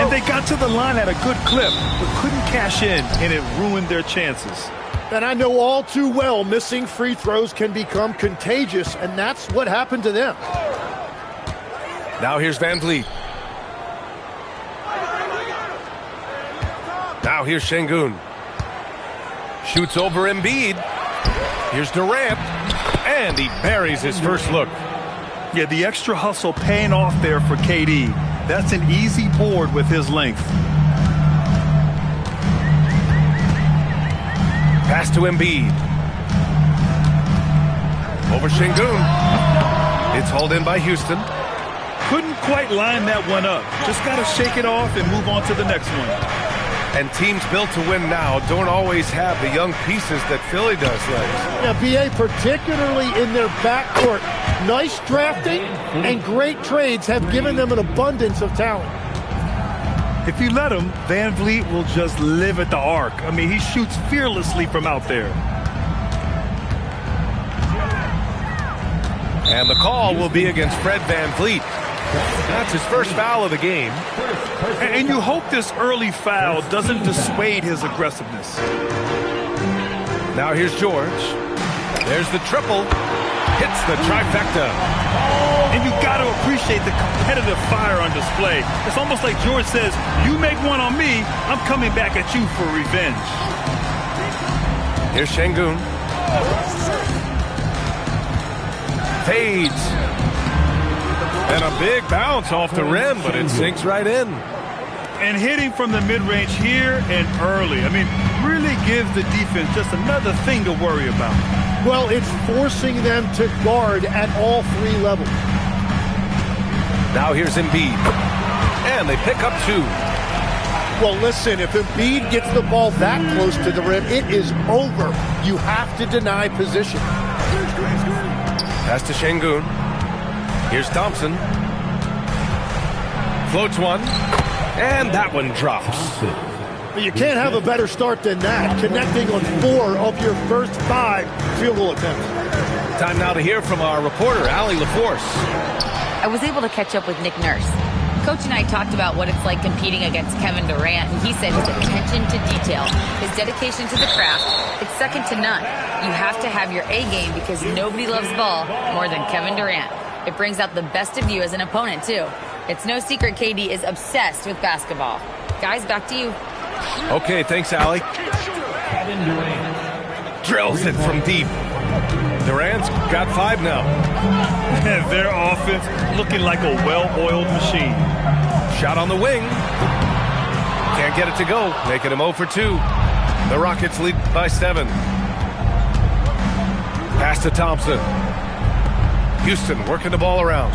And they got to the line at a good clip, but couldn't cash in, and it ruined their chances. And I know all too well missing free throws can become contagious, and that's what happened to them. Now here's Van Vliet. Now here's Şengün. Shoots over Embiid. Here's Durant. And he buries his first look. Yeah, the extra hustle paying off there for KD. That's an easy board with his length. Pass to Embiid. Over Şengün. It's hauled in by Houston. Couldn't quite line that one up. Just got to shake it off and move on to the next one. And teams built to win now don't always have the young pieces that Philly does, Lex. Yeah, BA, particularly in their backcourt. Nice drafting and great trades have given them an abundance of talent. If you let him, Van Vliet will just live at the arc. I mean, he shoots fearlessly from out there. And the call will be against Fred Van Vliet. That's his first foul of the game. And you hope this early foul doesn't dissuade his aggressiveness. Now here's George. There's the triple. Hits the trifecta. And you got to appreciate the competitive fire on display. It's almost like George says, you make one on me, I'm coming back at you for revenge. Here's Şengün. Fades. And a big bounce off the rim, but it sinks right in. And hitting from the mid-range here and early. I mean, really gives the defense just another thing to worry about. Well, it's forcing them to guard at all three levels. Now here's Embiid. And they pick up two. Well, listen, if Embiid gets the ball that close to the rim, it is over. You have to deny position. Pass to Şengün. Here's Thompson. Floats one. And that one drops. You can't have a better start than that, connecting on 4 of your first 5 field goal attempts. Time now to hear from our reporter, Allie LaForce. I was able to catch up with Nick Nurse. Coach and I talked about what it's like competing against Kevin Durant, and he said his attention to detail, his dedication to the craft, it's second to none. You have to have your A game because nobody loves ball more than Kevin Durant. It brings out the best of you as an opponent, too. It's no secret KD is obsessed with basketball. Guys, back to you. Okay, thanks, Allie. Drills it from deep. Durant's got 5 now. Their offense looking like a well-oiled machine. Shot on the wing. Can't get it to go, making him 0 for 2. The Rockets lead by 7. Pass to Thompson. Houston working the ball around.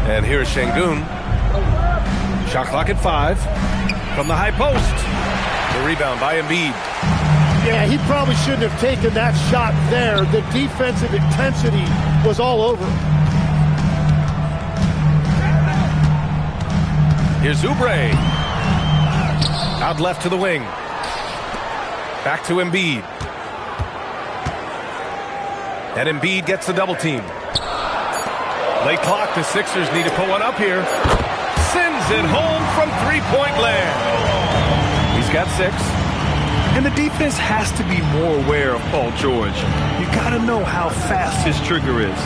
And here's Şengün. Shot clock at 5. From the high post. The rebound by Embiid. Yeah, he probably shouldn't have taken that shot there. The defensive intensity was all over. Here's Oubre. Out left to the wing. Back to Embiid. And Embiid gets the double team. Late clock, the Sixers need to put one up here. Sends it home from three-point land. He's got 6. And the defense has to be more aware of Paul George. You got to know how fast his trigger is.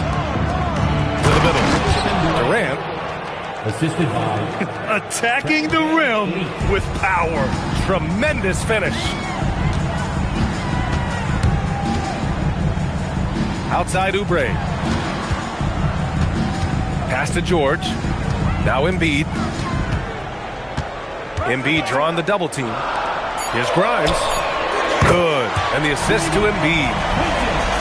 To the middle. Durant. Assisted by attacking the rim with power. Tremendous finish. Outside Oubre. Pass to George. Now Embiid. Embiid drawing the double team. Here's Grimes. Good. And the assist to Embiid.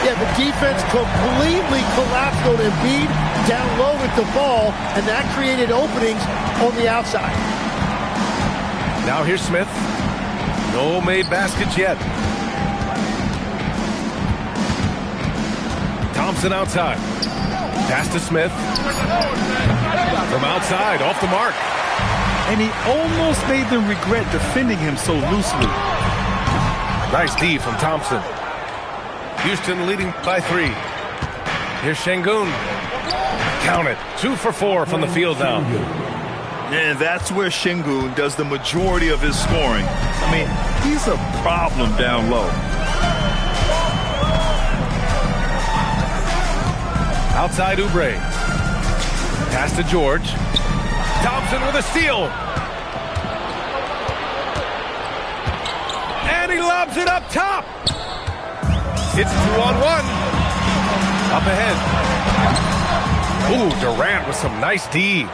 Yeah, the defense completely collapsed on Embiid, down low with the ball, and that created openings on the outside. Now here's Smith. No made baskets yet. Thompson outside. Pass to Smith. From outside, off the mark. And he almost made them regret defending him so loosely. Nice D from Thompson. Houston leading by 3. Here's Şengün. Count it. 2 for 4 from the field now. And that's where Şengün does the majority of his scoring. I mean, he's a problem down low. Outside Oubre. Pass to George. Thompson with a steal. And he lobs it up top. It's 2-on-1. Up ahead. Ooh, Durant with some nice D.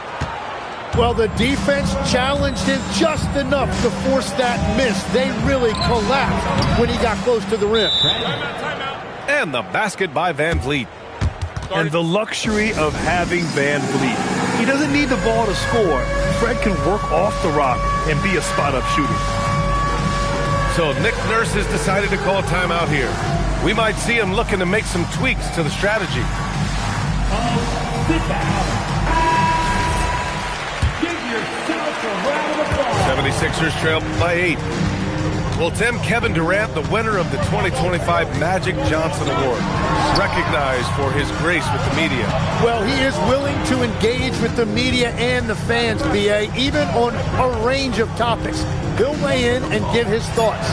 Well, the defense challenged him just enough to force that miss. They really collapsed when he got close to the rim. And the basket by Van Vliet. And the luxury of having Van Vliet. He doesn't need the ball to score. Fred can work off the rock and be a spot-up shooter. So Nick Nurse has decided to call timeout here. We might see him looking to make some tweaks to the strategy. Sit down. Give yourself a round of applause. 76ers trail by 8. Well, Tim, Kevin Durant, the winner of the 2025 Magic Johnson Award, recognized for his grace with the media. Well, he is willing to engage with the media and the fans, B.A., even on a range of topics. He'll weigh in and give his thoughts.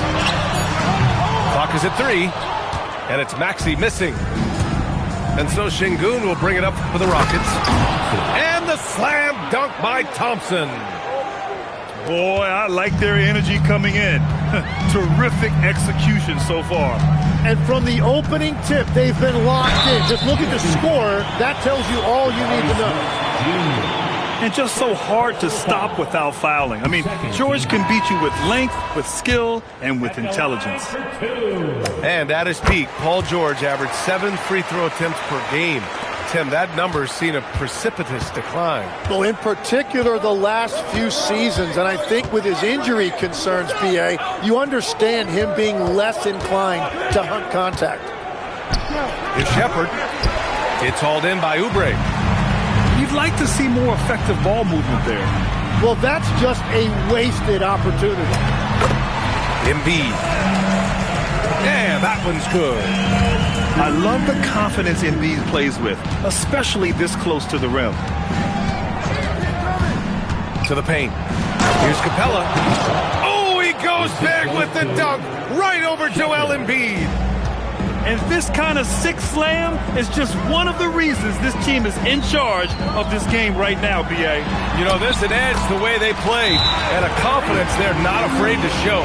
Clock is at 3, and it's Maxey missing. And so Şengün will bring it up for the Rockets. And the slam dunk by Thompson. Boy, I like their energy coming in. Terrific execution so far. And from the opening tip, they've been locked in. Just look at the score. That tells you all you need to know. And just so hard to stop without fouling. I mean, George can beat you with length, with skill, and with intelligence. And at his peak, Paul George averaged 7 free throw attempts per game. Tim, that number's seen a precipitous decline. Well, in particular, the last few seasons, and I think with his injury concerns, B.A., you understand him being less inclined to hunt contact. Here's Shepherd. It's hauled in by Oubre. You'd like to see more effective ball movement there. Well, that's just a wasted opportunity. Embiid. Yeah, that one's good. I love the confidence Embiid plays with, especially this close to the rim. To the paint. Here's Capella. Oh, he goes big with the dunk right over Joel Embiid. And this kind of sick slam is just one of the reasons this team is in charge of this game right now, B.A. You know, there's an edge the way they play and a confidence they're not afraid to show.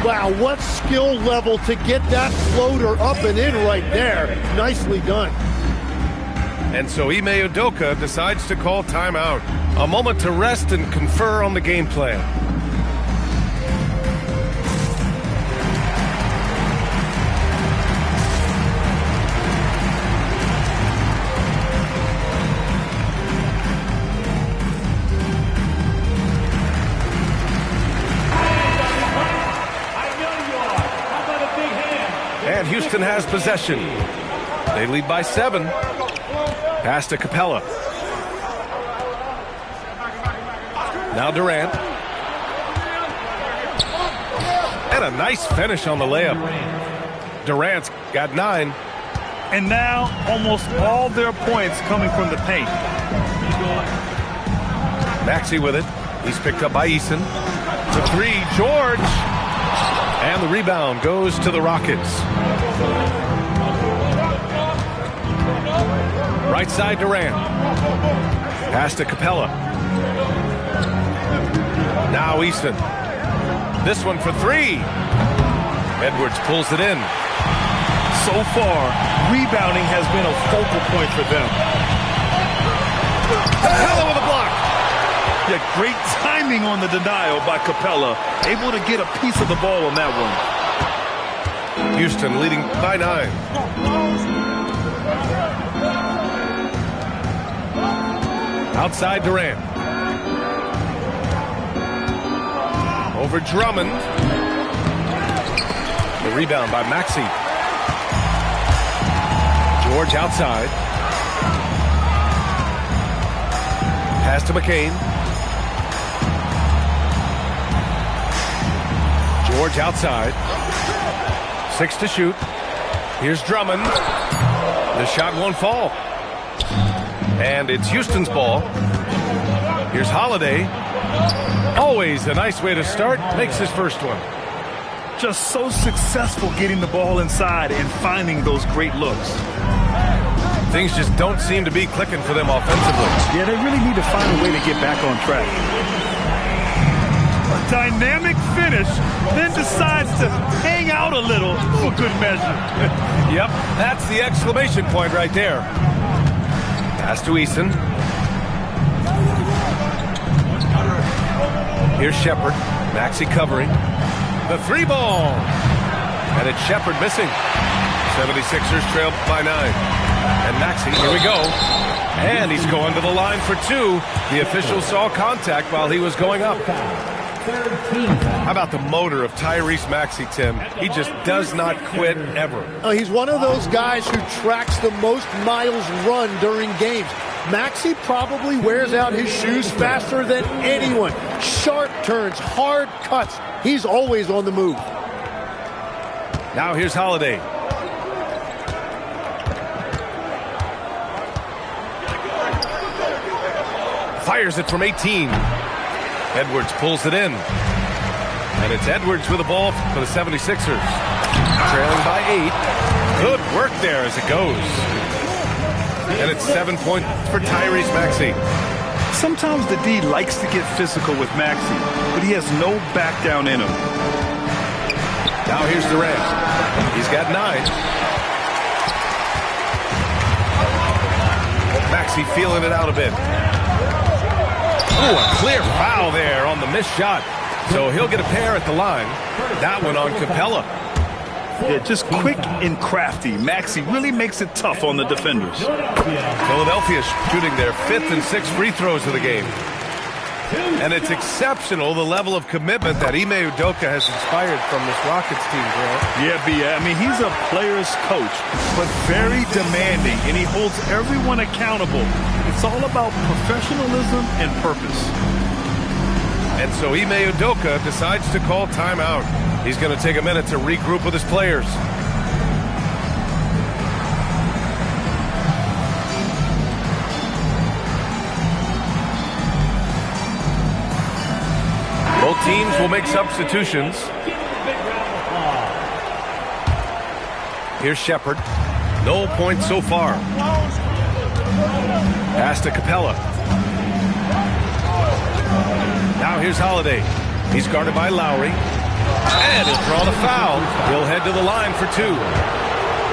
Wow, what skill level to get that floater up and in right there. Nicely done. And so Ime Udoka decides to call timeout. A moment to rest and confer on the game plan. And Houston has possession. They lead by 7. Pass to Capella. Now Durant. And a nice finish on the layup. Durant's got 9. And now almost all their points coming from the paint. Maxey with it. He's picked up by Eason. To 3, George. And the rebound goes to the Rockets. Right side Durant. Pass to Capella. Now Easton. This one for 3. Edwards pulls it in. So far, rebounding has been a focal point for them. Capella with a block. Yeah, great timing on the denial by Capella. Able to get a piece of the ball on that one. Houston leading by 9. Outside Durant. Over Drummond. The rebound by Maxey. George outside. Pass to McCain. George outside. 6 to shoot. Here's Drummond. The shot won't fall. And it's Houston's ball. Here's Holiday. Always a nice way to start. Makes his first one. Just so successful getting the ball inside and finding those great looks. Things just don't seem to be clicking for them offensively. Yeah, they really need to find a way to get back on track. A dynamic finish, then decides to hang out a little for good measure. Yep, that's the exclamation point right there. Pass to Eason. Here's Shepard. Maxey covering. The 3-ball. And it's Shepard missing. 76ers trail by 9. And Maxey, here we go. And he's going to the line for 2. The official saw contact while he was going up. How about the motor of Tyrese Maxey, Tim? He just does not quit ever. He's one of those guys who tracks the most miles run during games. Maxey probably wears out his shoes faster than anyone. Sharp turns, hard cuts. He's always on the move. Now here's Holiday. Fires it from 18. Edwards pulls it in. And it's Edwards with the ball for the 76ers. Trailing by 8. Good work there as it goes. And it's 7 points for Tyrese Maxey. Sometimes the D likes to get physical with Maxey, but he has no back down in him. Now here's Durant. He's got 9. Maxey feeling it out a bit. Oh, a clear foul there on the missed shot. So he'll get a pair at the line. That one on Capella. Yeah, just quick and crafty. Maxey really makes it tough on the defenders. Philadelphia shooting their 5th and 6th free throws of the game. And it's exceptional, the level of commitment that Ime Udoka has inspired from this Rockets team, Grant. Yeah, I mean, he's a player's coach, but very demanding, and he holds everyone accountable. It's all about professionalism and purpose. And so Ime Udoka decides to call timeout. He's going to take a minute to regroup with his players. Both teams will make substitutions. Here's Shepard. No points so far. Pass to Capella. Now here's Holiday. He's guarded by Lowry. And he'll draw the foul. He'll head to the line for 2.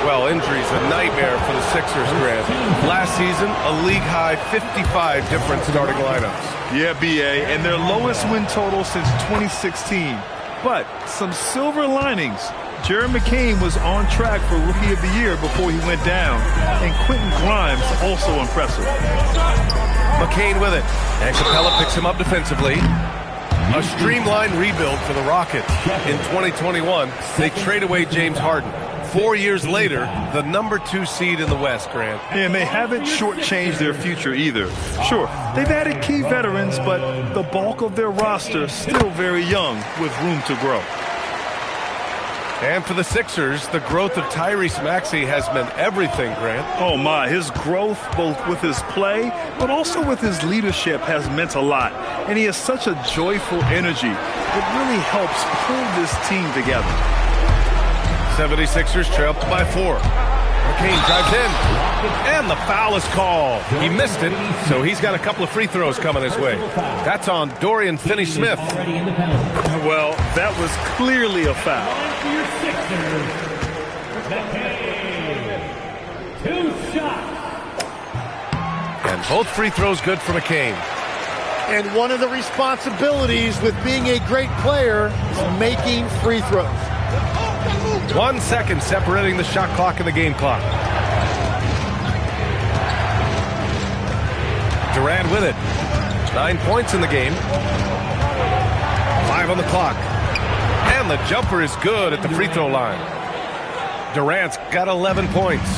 Well, injury's a nightmare for the Sixers, Grant. Last season, a league-high 55 different starting lineups. Yeah, B.A., and their lowest win total since 2016. But some silver linings. Jared McCain was on track for Rookie of the Year before he went down. And Quentin Grimes also impressive. McCain with it. And Capella picks him up defensively. A streamlined rebuild for the Rockets. In 2021, they trade away James Harden. 4 years later, the #2 seed in the West, Grant. And they haven't shortchanged their future either. Sure, they've added key veterans, but the bulk of their roster still very young with room to grow. And for the Sixers, the growth of Tyrese Maxey has meant everything, Grant. Oh my, his growth both with his play, but also with his leadership has meant a lot. And he has such a joyful energy. It really helps pull this team together. 76ers trail by 4. McCain drives in. And the foul is called. He missed it, so he's got a couple of free throws coming his way. That's on Dorian Finney-Smith. Well, that was clearly a foul. 2 shots. And both free throws good for McCain. And one of the responsibilities with being a great player is making free throws. 1 second separating the shot clock and the game clock. Durant with it. 9 points in the game. 5 on the clock. And the jumper is good at the free throw line. Durant's got 11 points.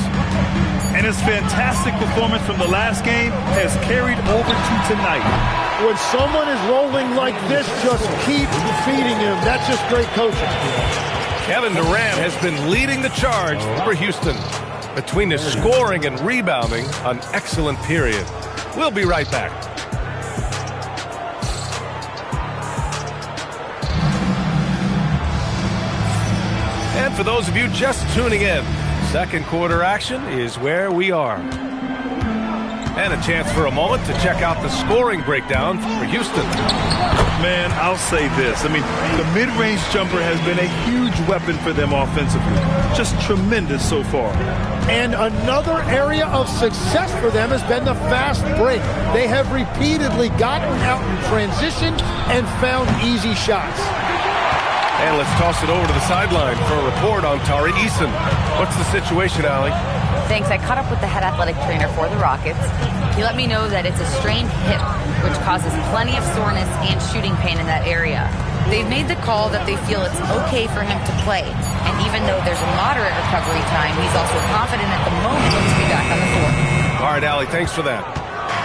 And his fantastic performance from the last game has carried over to tonight. When someone is rolling like this, just keep feeding him. That's just great coaching. Kevin Durant has been leading the charge for Houston. Between the scoring and rebounding, an excellent period. We'll be right back. And for those of you just tuning in, second quarter action is where we are. And a chance for a moment to check out the scoring breakdown for Houston. Man, I'll say this. I mean, the mid-range jumper has been a huge weapon for them offensively. Just tremendous so far. And another area of success for them has been the fast break. They have repeatedly gotten out in transition and found easy shots. And let's toss it over to the sideline for a report on Tari Eason. What's the situation, Allie? Thanks. I caught up with the head athletic trainer for the Rockets. He let me know that it's a strained hip, which causes plenty of soreness and shooting pain in that area. They've made the call that they feel it's okay for him to play. And even though there's a moderate recovery time, he's also confident at the moment to be back on the court. All right, Allie, thanks for that.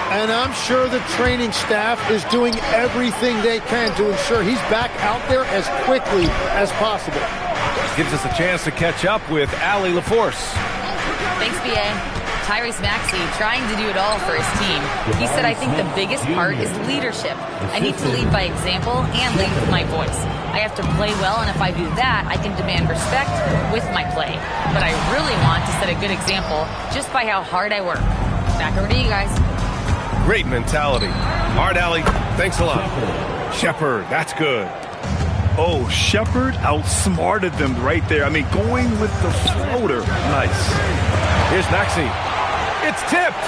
And I'm sure the training staff is doing everything they can to ensure he's back out there as quickly as possible. Gives us a chance to catch up with Allie LaForce. Thanks, B.A. Tyrese Maxey trying to do it all for his team. He said, I think the biggest part is leadership. I need to lead by example and lead with my voice. I have to play well, and if I do that, I can demand respect with my play. But I really want to set a good example just by how hard I work. Back over to you guys. Great mentality. All right, Allie, thanks a lot. Shepard, that's good. Oh, Shepard outsmarted them right there. I mean, going with the floater. Nice. Here's Maxey. It's tipped.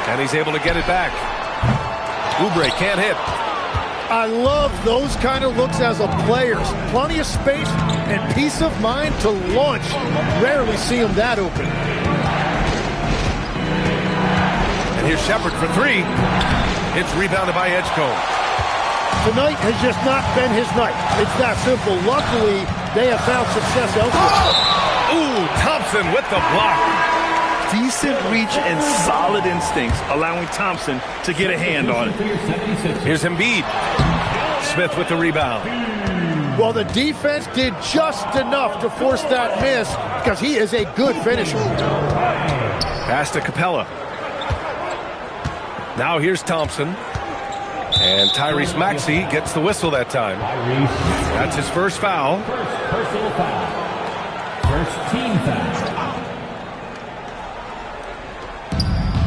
And he's able to get it back. Oubre can't hit. I love those kind of looks as a player. Plenty of space and peace of mind to launch. Rarely see him that open. And here's Shepard for three. It's rebounded by Edgecombe. Tonight has just not been his night. It's that simple. Luckily, they have found success elsewhere. Ooh, Thompson with the block. Decent reach and solid instincts, allowing Thompson to get a hand on it. Here's Embiid. Smith with the rebound. Well, the defense did just enough to force that miss because he is a good finisher. Pass to Capella. Now here's Thompson. And Tyrese Maxey gets the whistle that time. That's his first foul. First personal foul. First team foul.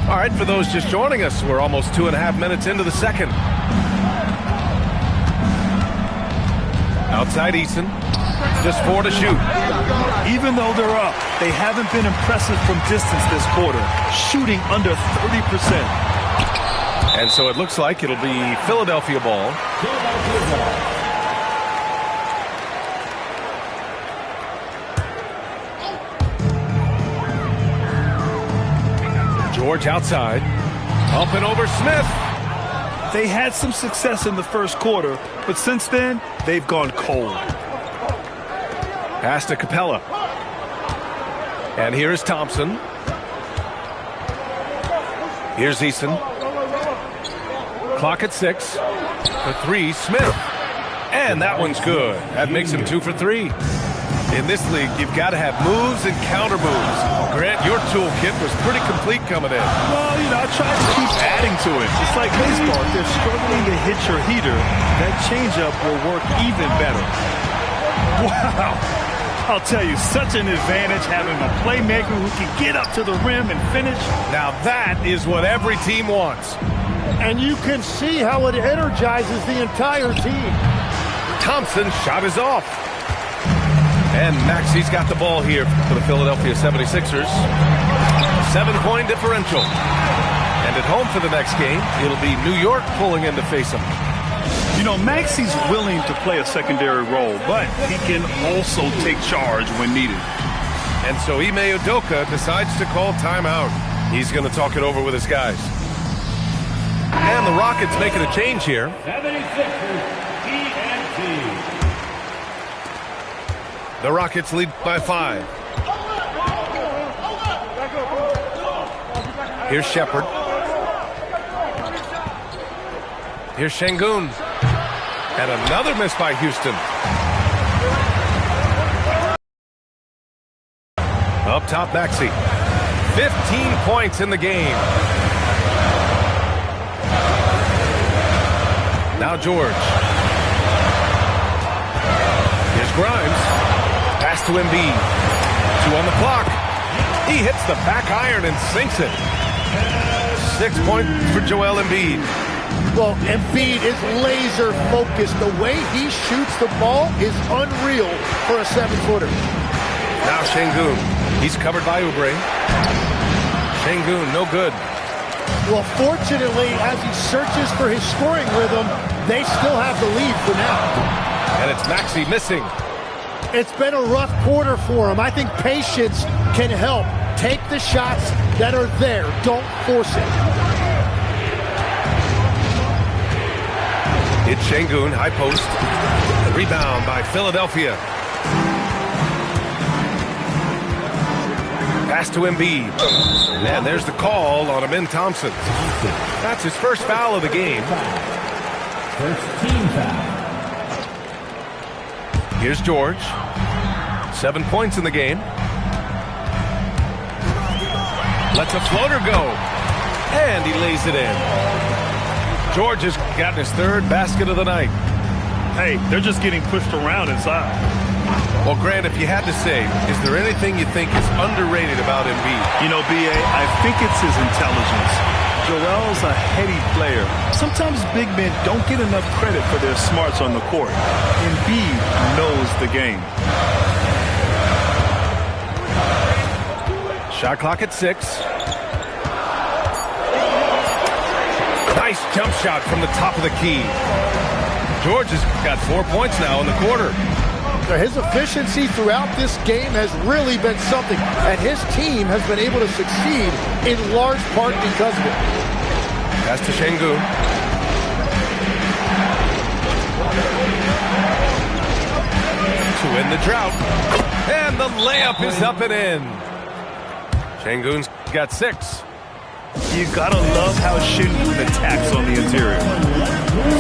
All right, for those just joining us, we're almost 2.5 minutes into the second. Outside Eason. Just 4 to shoot. Even though they're up, they haven't been impressive from distance this quarter, shooting under 30%. And so it looks like it'll be Philadelphia ball. George outside. Up and over Smith. They had some success in the first quarter, but since then, they've gone cold. Pass to Capella. And here is Thompson. Here's Eason. Clock at 6. For 3, Smith. And that one's good. That makes him 2 for 3. In this league, you've got to have moves and counter moves. Grant, your toolkit was pretty complete coming in. Well, I try to keep adding to it. It's like baseball. If they're struggling to hit your heater, that changeup will work even better. Wow. I'll tell you, such an advantage having a playmaker who can get up to the rim and finish. Now that is what every team wants. And you can see how it energizes the entire team. Thompson's shot is off. And Maxey's got the ball here for the Philadelphia 76ers. 7-point differential. And at home for the next game, it'll be New York pulling in to face them. Maxey's willing to play a secondary role, but he can also take charge when needed. And so Ime Udoka decides to call timeout. He's going to talk it over with his guys. And the Rockets making a change here. 76ers, ENT. The Rockets lead by 5. Here's Shepard. Here's Şengün. And another miss by Houston. Up top, Maxey. 15 points in the game. Now George. Here's Grimes. Pass to Embiid. 2 on the clock. He hits the back iron and sinks it. 6 points for Joel Embiid. Well, Embiid is laser focused. The way he shoots the ball is unreal for a 7-footer. Now Şengün. He's covered by Oubre. Şengün, no good. Well, fortunately, as he searches for his scoring rhythm, they still have the lead for now. And it's Maxey missing. It's been a rough quarter for him. I think patience can help. Take the shots that are there. Don't force it. It's Şengün, high post. Rebound by Philadelphia. Pass to Embiid. And there's the call on Amin Thompson. That's his first foul of the game. First team foul. Here's George. 7 points in the game. Lets a floater go. And he lays it in. George has gotten his 3rd basket of the night. Hey, they're just getting pushed around inside. Well, Grant, if you had to say, is there anything you think is underrated about Embiid? You know, B.A., I think it's his intelligence. Joel's a heady player. Sometimes big men don't get enough credit for their smarts on the court. Embiid knows the game. Shot clock at 6. Nice jump shot from the top of the key. George has got 4 points now in the quarter. His efficiency throughout this game has really been something, and his team has been able to succeed in large part because of it. Pass to Şengün. To end the drought. And the layup is up and in. Şengün's got 6. You gotta love how Şengün attacks on the interior.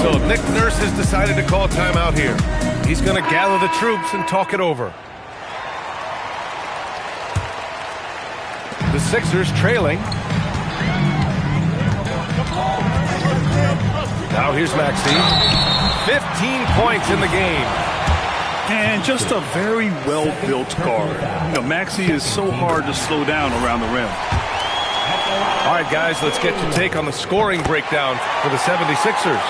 So Nick Nurse has decided to call timeout here. He's going to gather the troops and talk it over. The Sixers trailing. Now here's Maxey. 15 points in the game. And just a very well-built guard. You know, Maxey is so hard to slow down around the rim. All right, guys, let's get your take on the scoring breakdown for the 76ers.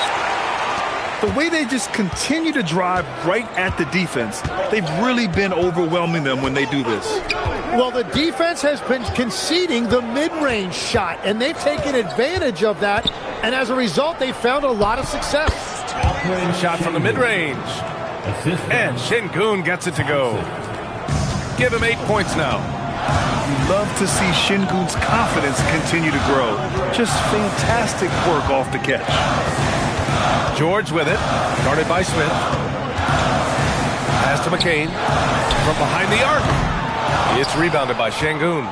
The way they just continue to drive right at the defense, they've really been overwhelming them when they do this. Well, the defense has been conceding the mid-range shot, and they've taken advantage of that, and as a result, they've found a lot of success. Shot from the mid-range. And Şengün gets it to go. Give him 8 points now. You love to see Şengün's confidence continue to grow. Just fantastic work off the catch. George with it, guarded by Smith. Pass to McCain. From behind the arc. It's rebounded by Şengün.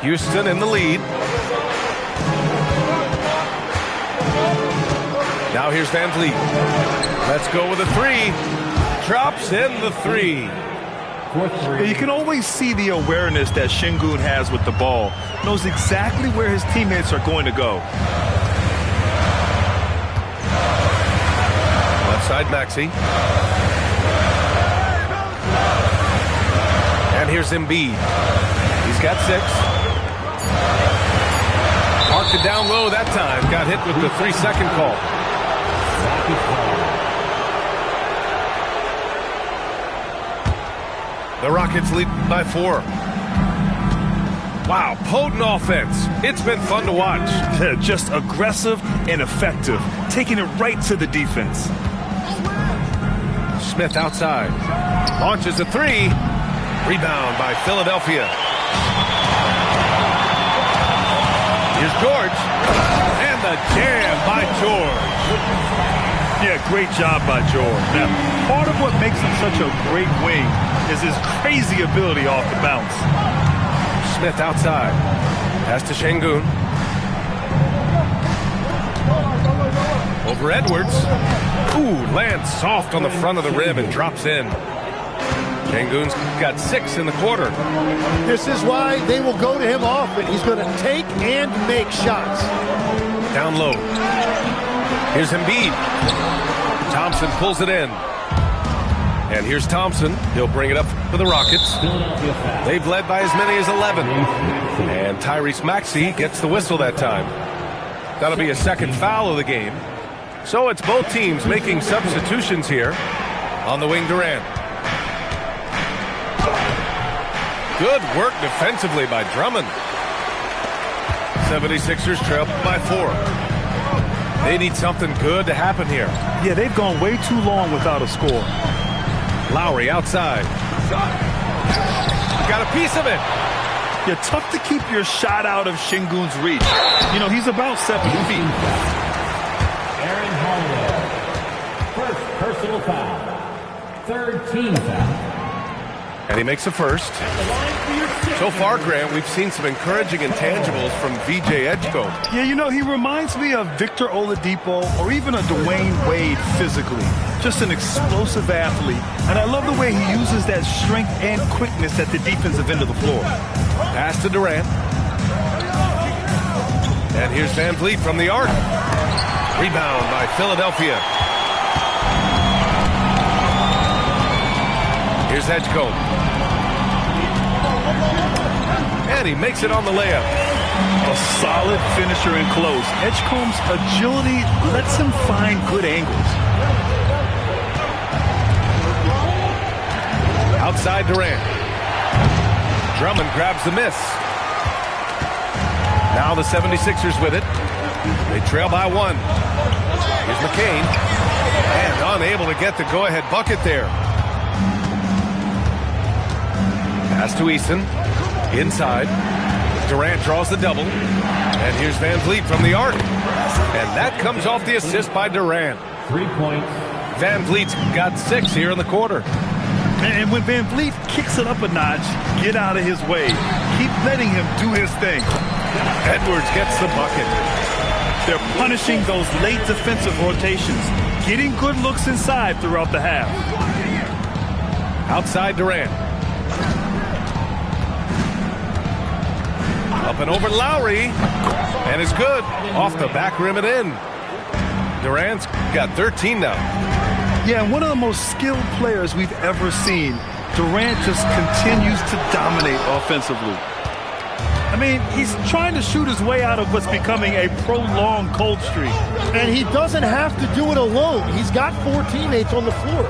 Houston in the lead. Now here's Van Vliet. Let's go with a 3. Drops in the 3. You can always see the awareness that Şengün has with the ball. Knows exactly where his teammates are going to go. Left side, Maxey. And here's Embiid. He's got 6. Parked it down low that time. Got hit with the 3-second call. The Rockets lead by 4. Wow, potent offense. It's been fun to watch. Just aggressive and effective, taking it right to the defense. Smith outside. Launches a 3. Rebound by Philadelphia. Here's George. And the jam by George. Yeah, great job by George. Now, part of what makes him such a great wing is his crazy ability off the bounce. Smith outside. Pass to Şengün. Over Edwards. Ooh, lands soft on the front of the rim and drops in. Şengün's got 6 in the quarter. This is why they will go to him often. He's going to take and make shots. Down low. Here's Embiid. Thompson pulls it in. And here's Thompson. He'll bring it up for the Rockets. They've led by as many as 11. And Tyrese Maxey gets the whistle that time. That'll be a second foul of the game. So it's both teams making substitutions here. On the wing, Durant. Good work defensively by Drummond. 76ers trail by 4. They need something good to happen here. Yeah, they've gone way too long without a score. Lowry outside. Got a piece of it. Yeah, tough to keep your shot out of Şengün's reach. You know, he's about 7 feet. Aaron Holiday. First personal foul. Third team foul. And he makes the first. So far, Grant, we've seen some encouraging intangibles from VJ Edgecombe. Yeah, you know, he reminds me of Victor Oladipo or even a Dwayne Wade physically. Just an explosive athlete. And I love the way he uses that strength and quickness at the defensive end of the floor. Pass to Durant. And here's Van Vliet from the arc. Rebound by Philadelphia. Here's Edgecombe. And he makes it on the layup. A solid finisher in close. Edgecombe's agility lets him find good angles. Outside Durant. Drummond grabs the miss. Now the 76ers with it. They trail by 1. Here's McCain. And unable to get the go-ahead bucket there. Pass to Easton. Inside. Durant draws the double. And here's Van Vliet from the arc. And that comes off the assist by Durant. 3 points. Van Vliet's got 6 here in the quarter. And when Van Vliet kicks it up a notch, get out of his way. Keep letting him do his thing. Edwards gets the bucket. They're punishing those late defensive rotations, getting good looks inside throughout the half. Outside Durant. Up and over Lowry. And it's good. Off the back rim and in. Durant's got 13 now. Yeah, and one of the most skilled players we've ever seen. Durant just continues to dominate offensively. I mean, he's trying to shoot his way out of what's becoming a prolonged cold streak. And he doesn't have to do it alone. He's got 4 teammates on the floor.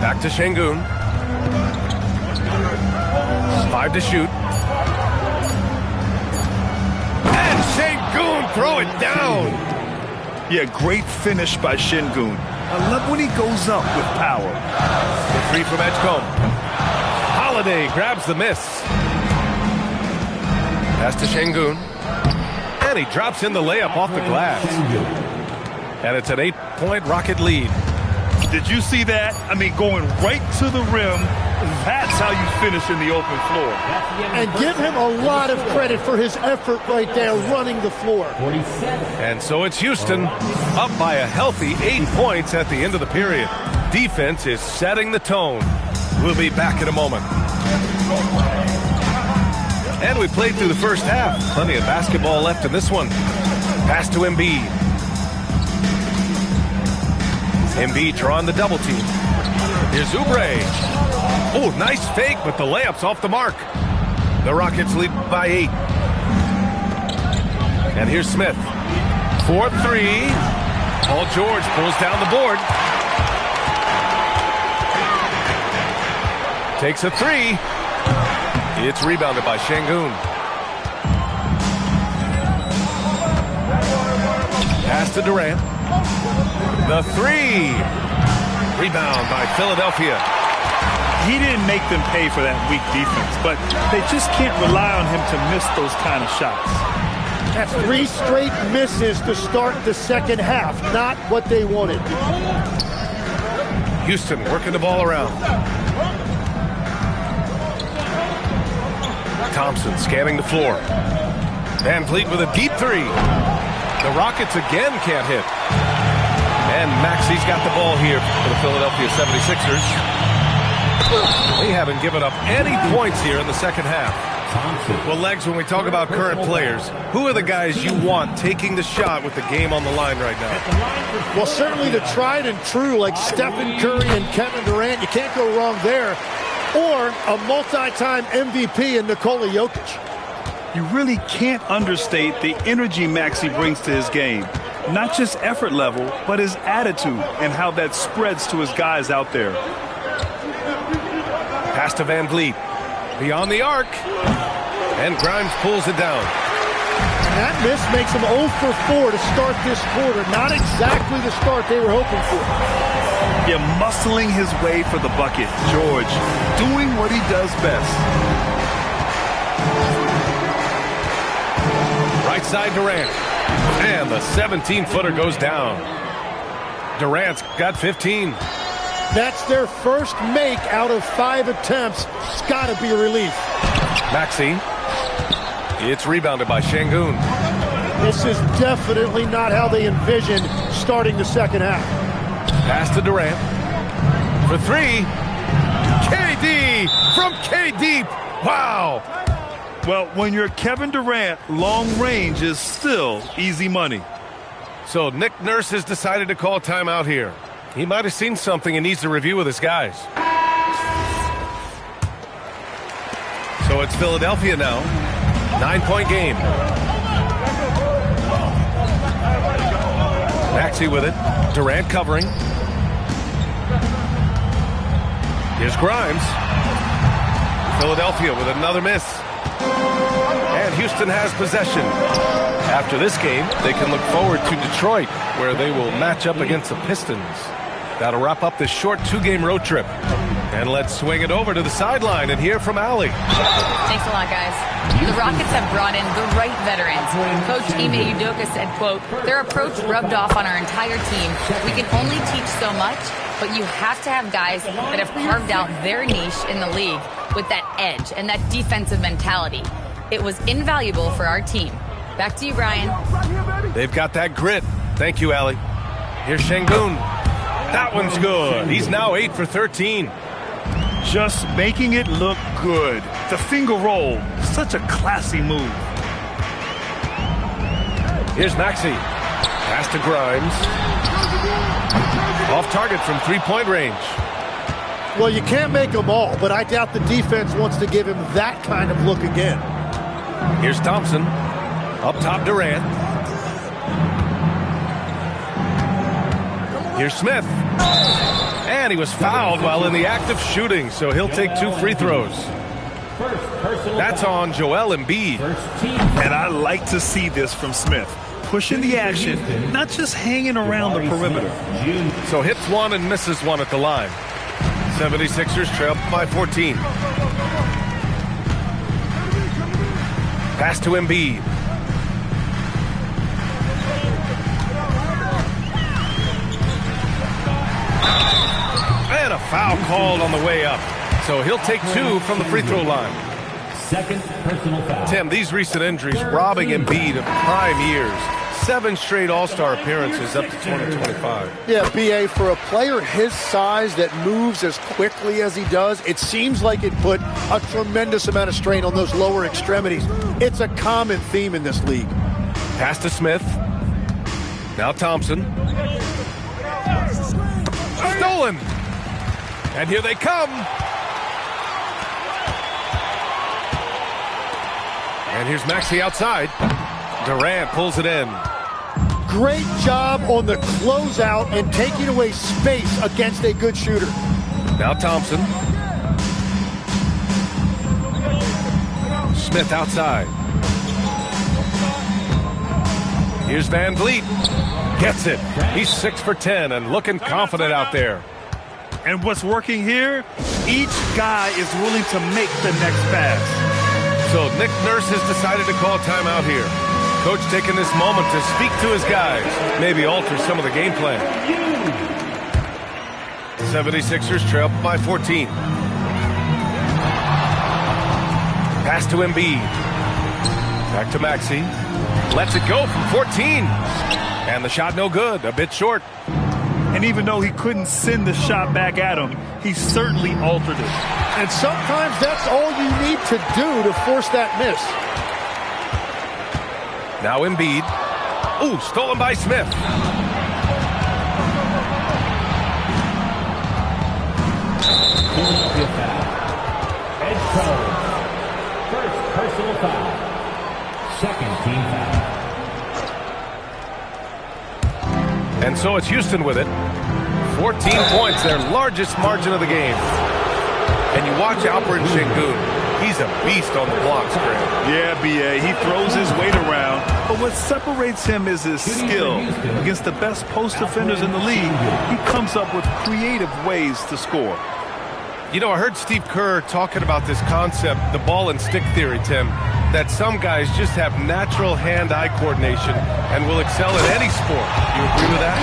Back to Şengün. 5 to shoot. And Şengün throw it down. Yeah, great finish by Şengün. I love when he goes up with power. The 3 from Edgecombe. Holiday grabs the miss. Pass to Şengün. And he drops in the layup off the glass. And it's an 8-point Rocket lead. Did you see that? I mean, going right to the rim. That's how you finish in the open floor. And give him a lot of credit for his effort right there running the floor. 47. And so it's Houston up by a healthy 8 points at the end of the period. Defense is setting the tone. We'll be back in a moment. And we played through the first half. Plenty of basketball left in this one. Pass to Embiid. Embiid drawing the double team. Here's Oubre. Oh, nice fake, but the layup's off the mark. The Rockets lead by 8. And here's Smith. 4-3. Paul George pulls down the board. Takes a 3. It's rebounded by Şengün. Pass to Durant. The 3. Rebound by Philadelphia. He didn't make them pay for that weak defense, but they just can't rely on him to miss those kind of shots. That's 3 straight misses to start the second half. Not what they wanted. Houston working the ball around. Thompson scanning the floor. Van Vliet with a deep 3. The Rockets again can't hit. And Maxi's got the ball here for the Philadelphia 76ers. They haven't given up any points here in the second half. Well, Legs, when we talk about current players, who are the guys you want taking the shot with the game on the line right now? Well, certainly the tried and true like Stephen Curry and Kevin Durant. You can't go wrong there. Or a multi-time MVP in Nikola Jokic. You really can't understate the energy Maxey brings to his game. Not just effort level, but his attitude and how that spreads to his guys out there. Pass to Van Vliet. Beyond the arc. And Grimes pulls it down. And that miss makes him 0 for 4 to start this quarter. Not exactly the start they were hoping for. Yeah, muscling his way for the bucket. George doing what he does best. Right side Durant. And the 17-footer goes down. Durant's got 15. That's their first make out of 5 attempts. It's got to be a relief. Maxey. It's rebounded by Şengün. This is definitely not how they envisioned starting the second half. Pass to Durant. For 3. KD from KD. Wow. Well, when you're Kevin Durant, long range is still easy money. So Nick Nurse has decided to call timeout here. He might have seen something and needs to review with his guys. So it's Philadelphia now. 9-point game. Maxey with it. Durant covering. Here's Grimes. Philadelphia with another miss. And Houston has possession. After this game, they can look forward to Detroit, where they will match up against the Pistons. That'll wrap up this short 2-game road trip. And let's swing it over to the sideline and hear from Allie. Thanks a lot, guys. The Rockets have brought in the right veterans. Coach Ime Udoka said, quote, their approach rubbed off on our entire team. We can only teach so much, but you have to have guys that have carved out their niche in the league with that edge and that defensive mentality. It was invaluable for our team. Back to you, Brian. They've got that grit. Thank you, Allie. Here's Şengün. That one's good. He's now 8 for 13. Just making it look good. The finger roll. Such a classy move. Here's Maxey. Pass to Grimes. Off target from 3-point range. Well, you can't make them all, but I doubt the defense wants to give him that kind of look again. Here's Thompson. Up top, Durant. Here's Smith. And he was fouled while in the act of shooting, so he'll take 2 free throws. That's on Joel Embiid. And I like to see this from Smith. Pushing the action, not just hanging around the perimeter. So hits one and misses one at the line. 76ers trail by 14. Pass to Embiid. And a foul called on the way up. So he'll take 2 from the free throw line. Second personal foul. Tim, these recent injuries robbing Embiid of prime years. 7 straight All-Star appearances up to 2025. Yeah, B.A., for a player his size that moves as quickly as he does, it seems like it put a tremendous amount of strain on those lower extremities. It's a common theme in this league. Pass to Smith. Now Thompson. Stolen. And here they come. And here's Maxey outside. Durant pulls it in. Great job on the closeout and taking away space against a good shooter. Now Thompson. Smith outside. Here's Van Vliet. Gets it. He's 6 for 10 and looking confident out there. And what's working here? Each guy is willing to make the next pass. So Nick Nurse has decided to call timeout here. Coach taking this moment to speak to his guys, maybe alter some of the game plan. 76ers trail by 14. Pass to Embiid. Back to Maxey. Lets it go from 14. And the shot no good, a bit short. And even though he couldn't send the shot back at him, he certainly altered it. And sometimes that's all you need to do to force that miss. Now Embiid. Ooh, stolen by Smith. Edge foul. First personal foul. Second team foul. And so it's Houston with it. 14 points, their largest margin of the game. And you watch Alperen Sengun. He's a beast on the blocks, Graham. Yeah, B.A. He throws his weight around. But what separates him is his skill. Against the best post defenders in the league, he comes up with creative ways to score. You know, I heard Steve Kerr talking about this concept, the ball and stick theory, Tim, that some guys just have natural hand-eye coordination and will excel in any sport. You agree with that?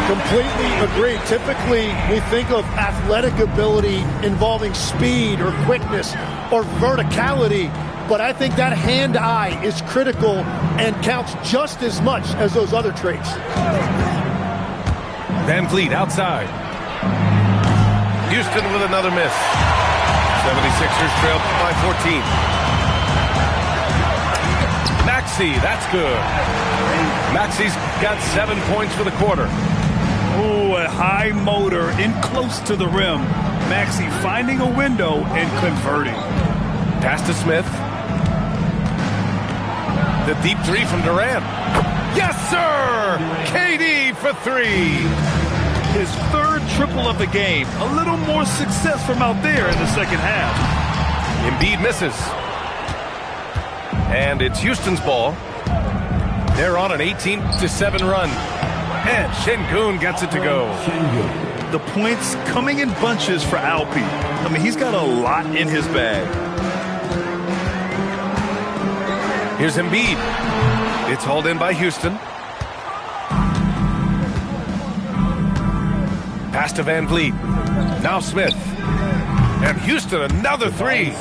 Completely agree. Typically, we think of athletic ability involving speed or quickness or verticality, but I think that hand-eye is critical and counts just as much as those other traits. Van Vliet outside. Houston with another miss. 76ers trail by 14. Maxey, that's good. Maxey's got 7 points for the quarter. Ooh, a high motor in close to the rim. Maxey finding a window and converting. Pass to Smith. The deep three from Durant. Yes, sir! KD for three. His third triple of the game. A little more success from out there in the second half. Embiid misses. And it's Houston's ball. They're on an 18-7 run. And Sengun gets it to go. The points coming in bunches for Alpi. I mean, he's got a lot in his bag. Here's Embiid. It's hauled in by Houston. Pass to Van Vliet. Now Smith. And Houston, another three.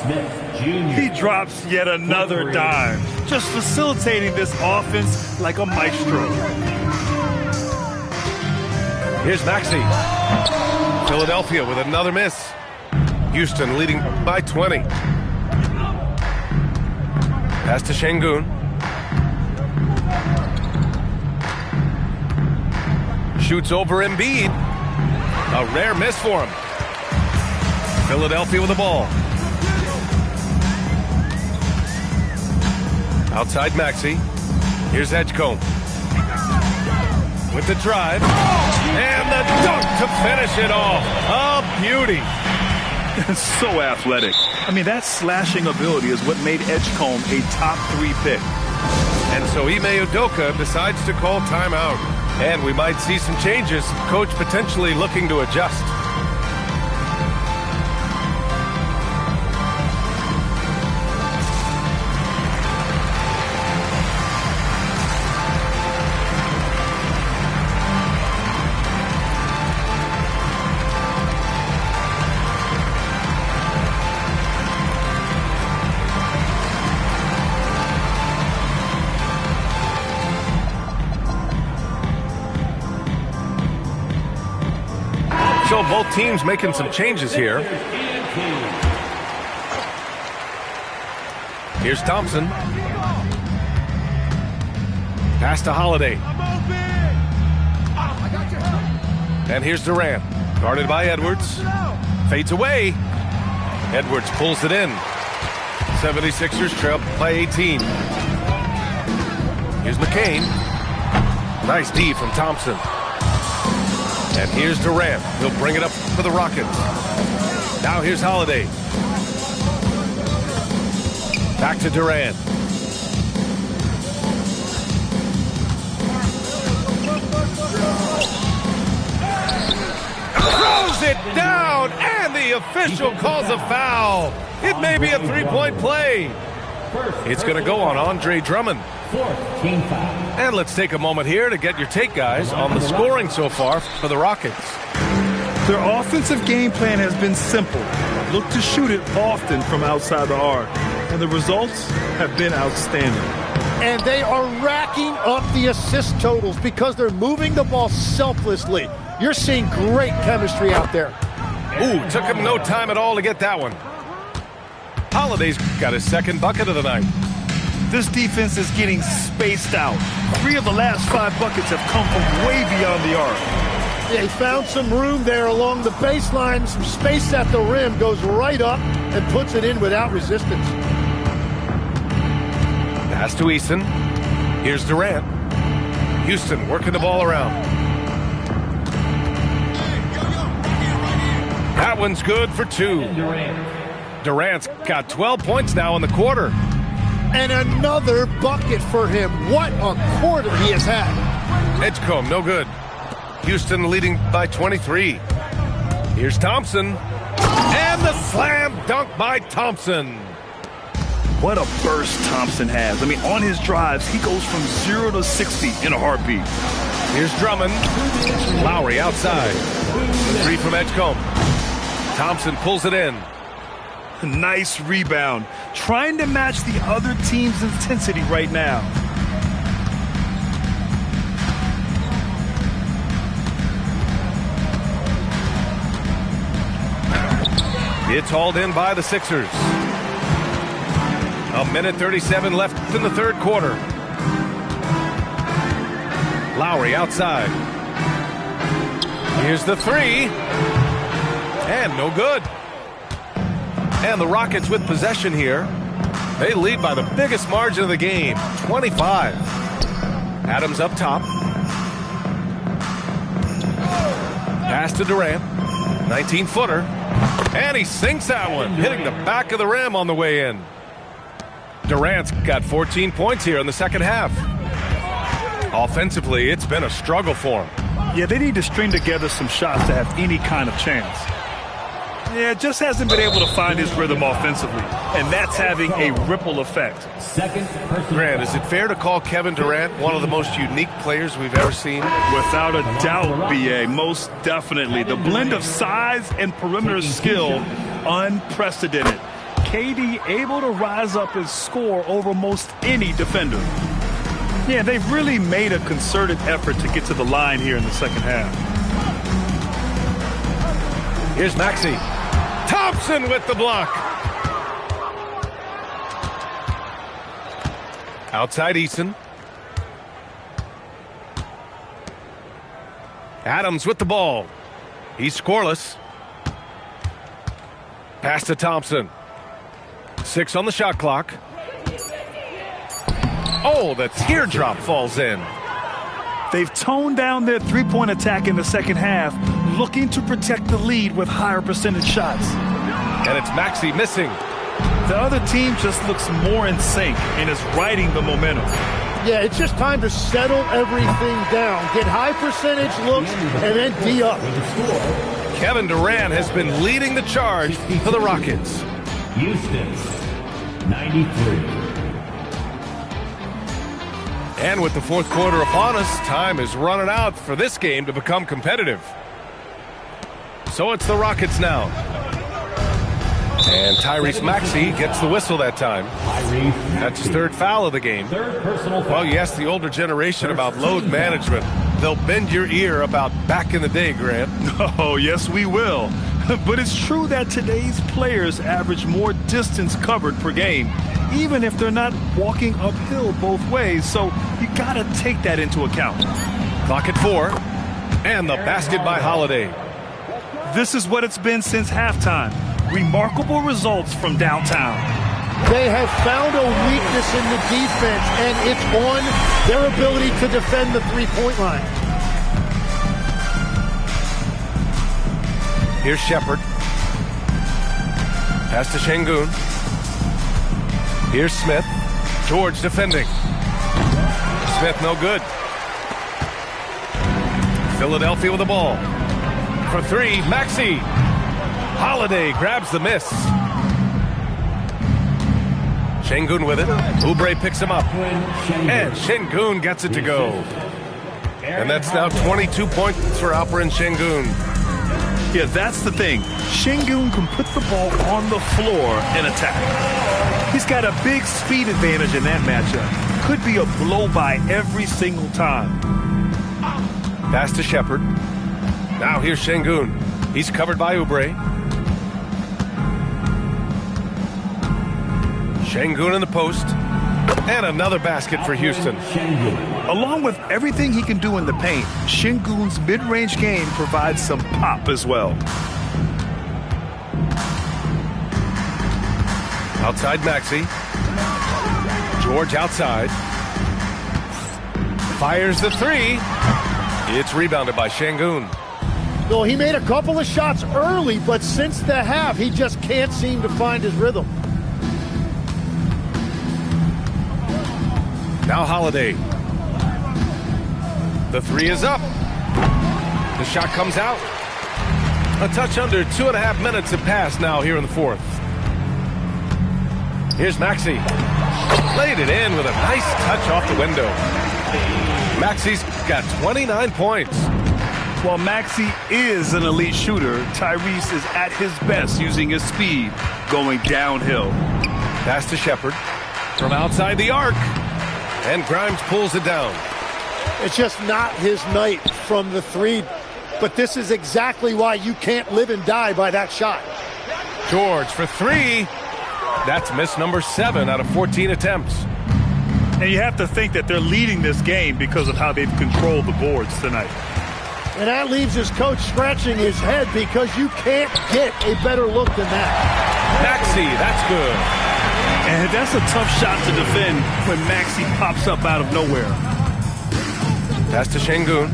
He drops yet another dime. Just facilitating this offense like a maestro. Here's Maxey. Philadelphia with another miss. Houston leading by 20. Pass to Sengun. Shoots over Embiid. A rare miss for him. Philadelphia with the ball. Outside Maxey. Here's Edgecombe. With the drive. And the dunk to finish it off. A beauty. So athletic. I mean, that slashing ability is what made Edgecombe a top 3 pick. And so Ime Udoka decides to call timeout. And we might see some changes. Coach potentially looking to adjust. So both teams making some changes here. Here's Thompson. Pass to Holiday. And here's Durant. Guarded by Edwards. Fades away. Edwards pulls it in. 76ers trail by 18. Here's McCain. Nice D from Thompson. And here's Durant. He'll bring it up for the Rockets. Now here's Holiday. Back to Durant. Throws it down, and the official calls a foul. It may be a three-point play. It's going to go on Andre Drummond. Fourth team foul. And let's take a moment here to get your take, guys, on the scoring so far for the Rockets. Their offensive game plan has been simple. Look to shoot it often from outside the arc. And the results have been outstanding. And they are racking up the assist totals because they're moving the ball selflessly. You're seeing great chemistry out there. Ooh, took him no time at all to get that one. Holiday's got his second bucket of the night. This defense is getting spaced out. 3 of the last 5 buckets have come from way beyond the arc. Yeah, he found some room there along the baseline, some space at the rim, goes right up and puts it in without resistance. Pass to Eason. Here's Durant. Houston working the ball around. That one's good for 2. Durant's got 12 points now in the quarter. And another bucket for him. What a quarter he has had. Edgecombe, no good. Houston leading by 23. Here's Thompson. And the slam dunk by Thompson. What a burst Thompson has. I mean, on his drives, he goes from 0 to 60 in a heartbeat. Here's Drummond. Lowry outside. 3 from Edgecombe. Thompson pulls it in. Nice rebound. Trying to match the other team's intensity right now. It's hauled in by the Sixers. 1:37 left in the third quarter. Lowry outside. Here's the 3. And no good. And the Rockets with possession here. They lead by the biggest margin of the game, 25. Adams up top. Pass to Durant. 19-footer. And he sinks that one, hitting the back of the rim on the way in. Durant's got 14 points here in the second half. Offensively, it's been a struggle for him. Yeah, they need to string together some shots to have any kind of chance. Yeah, just hasn't been able to find his rhythm offensively, and that's having a ripple effect. Grant, is it fair to call Kevin Durant one of the most unique players we've ever seen? Without a doubt, B.A., most definitely. The blend of size and perimeter skill, unprecedented. KD able to rise up and score over most any defender. Yeah, they've really made a concerted effort to get to the line here in the second half. Here's Maxey. Thompson with the block. Outside Eason. Adams with the ball. He's scoreless. Pass to Thompson. 6 on the shot clock. Oh, the teardrop falls in. They've toned down their three-point attack in the second half, looking to protect the lead with higher percentage shots. And it's Maxey missing. The other team just looks more in sync and is riding the momentum. Yeah, it's just time to settle everything down. Get high percentage looks and then D up. Kevin Durant has been leading the charge for the Rockets. Houston, 93. And with the fourth quarter upon us, time is running out for this game to become competitive. So it's the Rockets now. And Tyrese Maxey gets the whistle that time. That's his 3rd foul of the game. Well, you ask the older generation about load management. They'll bend your ear about back in the day, Grant. Oh, yes, we will. But it's true that today's players average more distance covered per game, even if they're not walking uphill both ways. So you got to take that into account. Clock at 4. And the basket by Holiday. This is what it's been since halftime. Remarkable results from downtown. They have found a weakness in the defense, and it's on their ability to defend the three-point line. Here's Shepard. Pass to Şengün. Here's Smith. George defending. Smith no good. Philadelphia with the ball. For 3, Maxey. Holiday grabs the miss. Şengün with it. Oubre picks him up. And Şengün gets it to go. And that's now 22 points for Alperen Şengün. Yeah, that's the thing. Şengün can put the ball on the floor and attack. He's got a big speed advantage in that matchup. Could be a blow-by every single time. Pass to Shepard. Now here's Şengün. He's covered by Oubre. Şengün in the post. And another basket for Houston. Along with everything he can do in the paint, Şengün's mid-range game provides some pop as well. Outside Maxey. George outside. Fires the three. It's rebounded by Şengün. No, he made a couple of shots early, but since the half, he just can't seem to find his rhythm. Now Holiday. The three is up. The shot comes out. A touch under 2.5 minutes have passed now here in the fourth. Here's Maxey. Laid it in with a nice touch off the window. Maxey's got 29 points. While Maxey is an elite shooter, Tyrese is at his best using his speed, going downhill. Pass to Shepherd. From outside the arc. And Grimes pulls it down. It's just not his night from the three, but this is exactly why you can't live and die by that shot. George for three. That's miss number 7 out of 14 attempts. And you have to think that they're leading this game because of how they've controlled the boards tonight. And that leaves his coach scratching his head because you can't get a better look than that. Maxey, that's good. And that's a tough shot to defend when Maxey pops up out of nowhere. Pass to Şengün.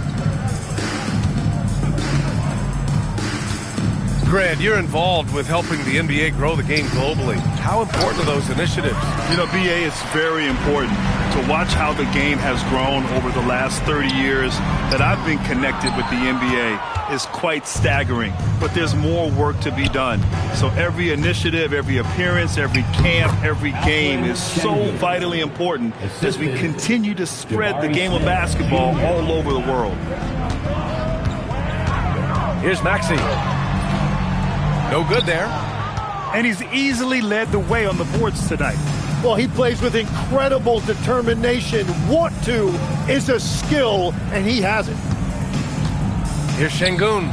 Grant, you're involved with helping the NBA grow the game globally. How important are those initiatives? You know, BA, it's very important to watch how the game has grown over the last 30 years that I've been connected with the NBA is quite staggering. But there's more work to be done. So every initiative, every appearance, every camp, every game is so vitally important as we continue to spread the game of basketball all over the world. Here's Maxey. No good there. And he's easily led the way on the boards tonight. Well, he plays with incredible determination. Want to is a skill, and he has it. Here's Şengün.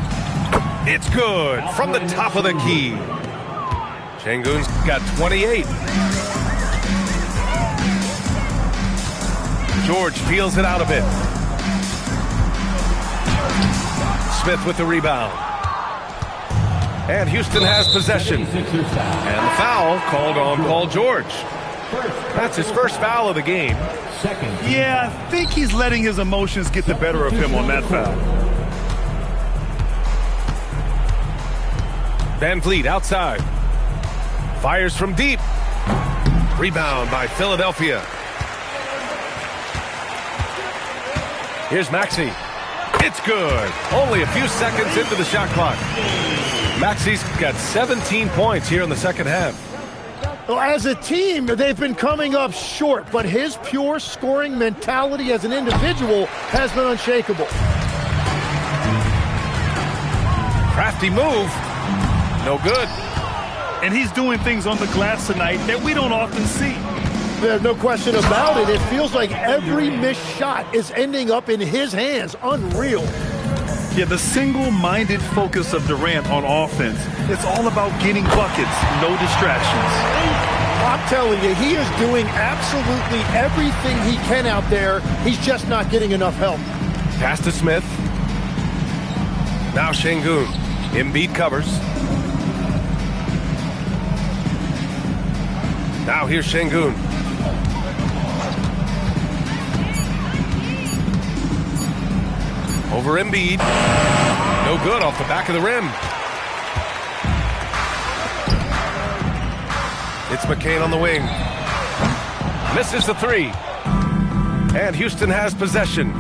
It's good from the top of the key. Şengün's got 28. George feels it out a bit. Smith with the rebound. And Houston has possession. And the foul called on Paul George. That's his first foul of the game. Yeah, I think he's letting his emotions get the better of him on that foul. Van Vliet outside. Fires from deep. Rebound by Philadelphia. Here's Maxey. It's good. Only a few seconds into the shot clock. Maxey's got 17 points here in the second half. Well, as a team, they've been coming up short, but his pure scoring mentality as an individual has been unshakable. Crafty move. No good. And he's doing things on the glass tonight that we don't often see. There's no question about it. It feels like every missed shot is ending up in his hands. Unreal. Yeah, the single-minded focus of Durant on offense. It's all about getting buckets, no distractions. I'm telling you, he is doing absolutely everything he can out there. He's just not getting enough help. Pass to Smith. Now Şengün. Embiid covers. Now here's Şengün. Over Embiid. No good off the back of the rim. It's McCain on the wing. Misses the three. And Houston has possession.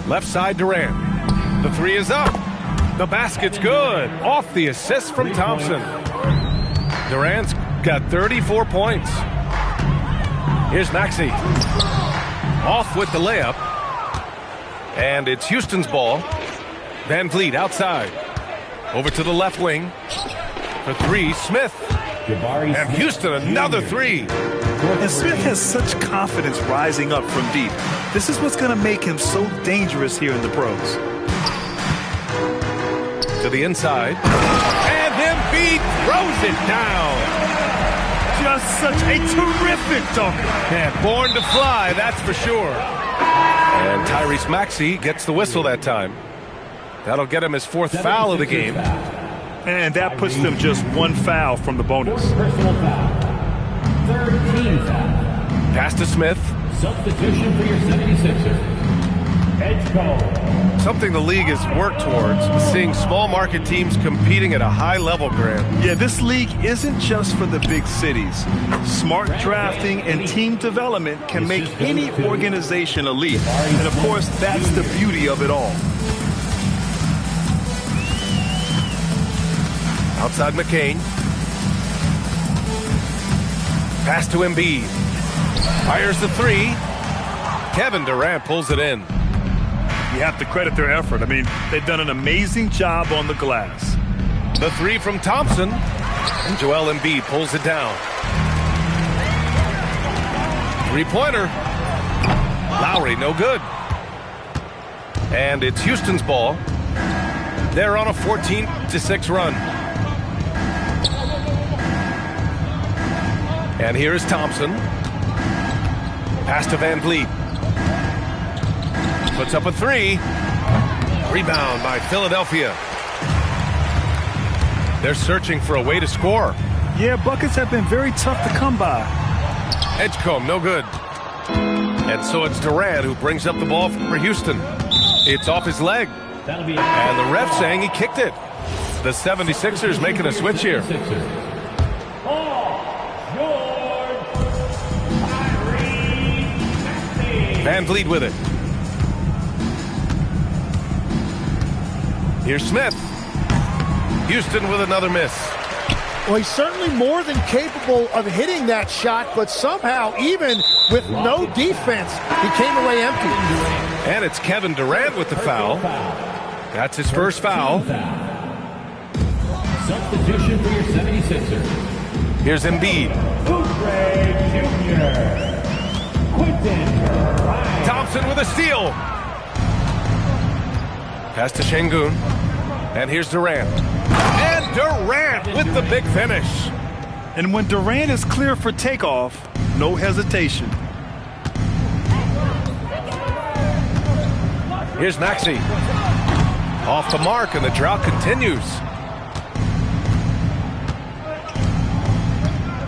Left side Durant. The three is up. The basket's good. Off the assist from Thompson. Durant's got 34 points. Here's Maxey. Off with the layup. And it's Houston's ball. Van Vliet outside. Over to the left wing. For three, Smith. And Houston another three. And Smith has such confidence rising up from deep. This is what's going to make him so dangerous here in the pros. To the inside. And Embiid throws it down. Just such a terrific dunker. Yeah, born to fly, that's for sure. And Tyrese Maxey gets the whistle that time. That'll get him his 4th foul of the game. And that puts them just 1 foul from the bonus. Personal foul. 13 foul. Pass to Smith. Substitution for your 76ers. Edge Something the league has worked towards is seeing small market teams competing at a high level, Grant. Yeah, this league isn't just for the big cities. Smart drafting and team development can make any organization elite. And of course, that's the beauty of it all. Outside McCain. Pass to Embiid. Fires the 3. Kevin Durant pulls it in. You have to credit their effort. I mean, they've done an amazing job on the glass. The 3 from Thompson. And Joel Embiid pulls it down. 3-pointer. Lowry, no good. And it's Houston's ball. They're on a 14-6 run. And here is Thompson. Pass to Van Vliet. Puts up a 3. Rebound by Philadelphia. They're searching for a way to score. Yeah, buckets have been very tough to come by. Edgecombe, no good. And so it's Durant who brings up the ball for Houston. It's off his leg. And the ref saying he kicked it. The 76ers making a switch here. Van Vliet with it. Here's Smith. Houston with another miss. Well, he's certainly more than capable of hitting that shot, but somehow, even with no defense, he came away empty. And it's Kevin Durant with the foul. That's his first foul. Substitution for your 76ers. Here's Embiid. Thompson with a steal. Pass to Şengün. And here's Durant. And Durant with the big finish. And when Durant is clear for takeoff, no hesitation. Here's Maxey. Off the mark, and the drought continues.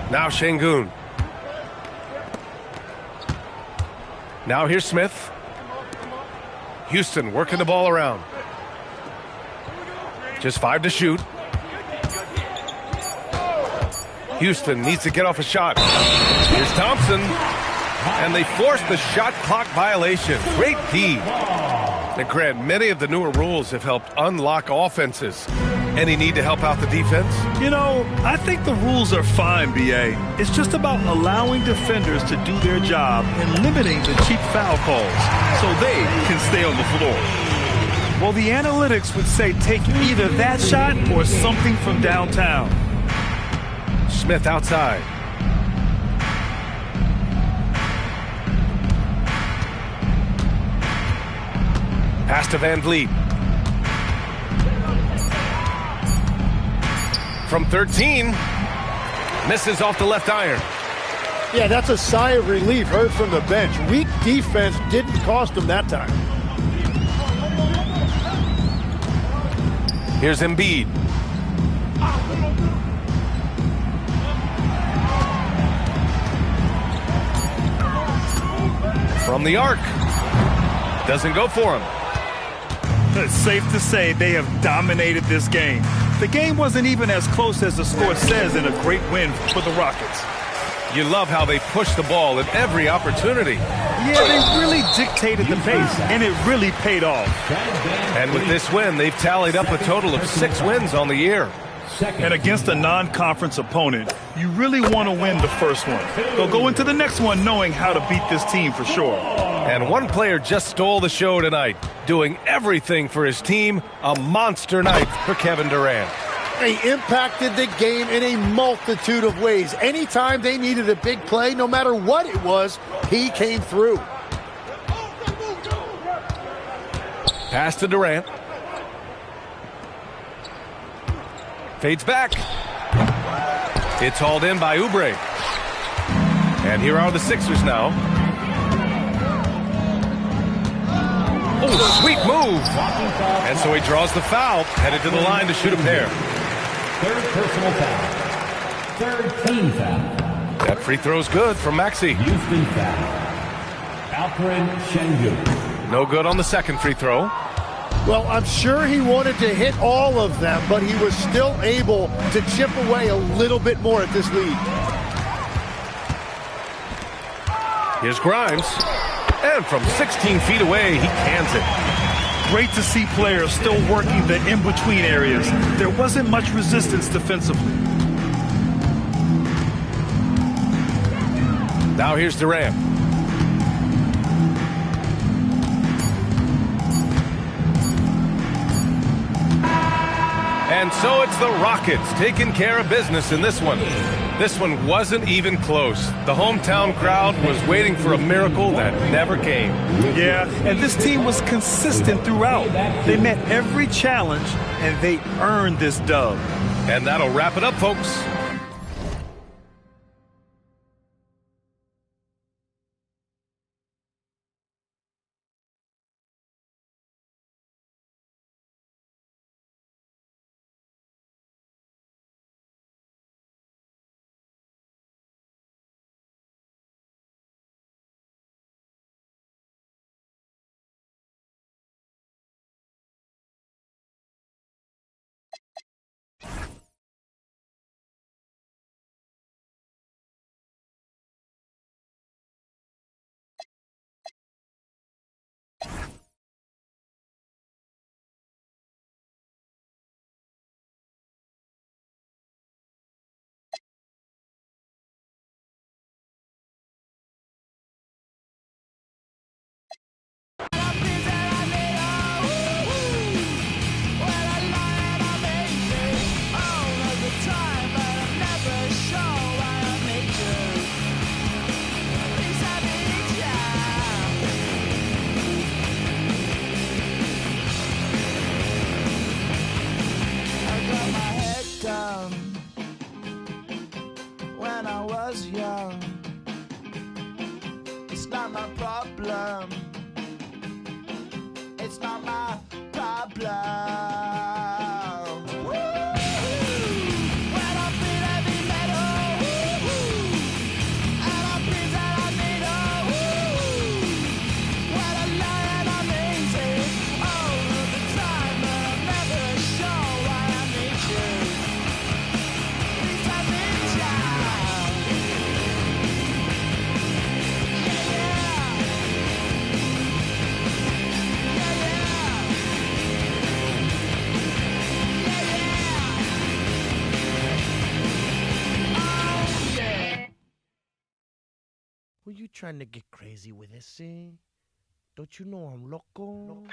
Now Şengün. Now here's Smith. Houston working the ball around. Just 5 to shoot. Houston needs to get off a shot. Here's Thompson. And they force the shot clock violation. Great D. And Grant, many of the newer rules have helped unlock offenses. Any need to help out the defense? You know, I think the rules are fine, B.A. It's just about allowing defenders to do their job and limiting the cheap foul calls so they can stay on the floor. Well, the analytics would say take either that shot or something from downtown. Smith outside. Pass to Van Vliet. From 13. Misses off the left iron. Yeah, that's a sigh of relief heard from the bench. Weak defense didn't cost them that time. Here's Embiid. From the arc. Doesn't go for him. It's safe to say they have dominated this game. The game wasn't even as close as the score says in a great win for the Rockets. You love how they push the ball at every opportunity. Yeah, they really dictated the pace, and it really paid off. And with this win, they've tallied up a total of 6 wins on the year. And against a non-conference opponent, you really want to win the first one. They'll go into the next one knowing how to beat this team for sure. And one player just stole the show tonight, doing everything for his team. A monster night for Kevin Durant. He impacted the game in a multitude of ways. Anytime they needed a big play, no matter what it was, he came through. Pass to Durant. Fades back. It's hauled in by Oubre. And here are the Sixers now. Oh, sweet move. And so he draws the foul, headed to the line to shoot a pair. Third personal foul. Third team foul. That free throw's good from Maxey. Houston foul. Alfred Şengün. No good on the second free throw. Well, I'm sure he wanted to hit all of them, but he was still able to chip away a little bit more at this lead. Here's Grimes. And from 16 feet away, he cans it. Great to see players still working the in-between areas. There wasn't much resistance defensively. Now here's Durant. And so it's the Rockets taking care of business in this one. This one wasn't even close. The hometown crowd was waiting for a miracle that never came. Yeah, and this team was consistent throughout. They met every challenge, and they earned this dub. And that'll wrap it up, folks. When I was young, it's not my problem. It's not my problem. When I feel heavy metal, and I feel that I need when I lie and I'm easy all of the time, but I'm never sure why I need you. Please let me down. Were you trying to get crazy with this, eh? Don't you know I'm loco?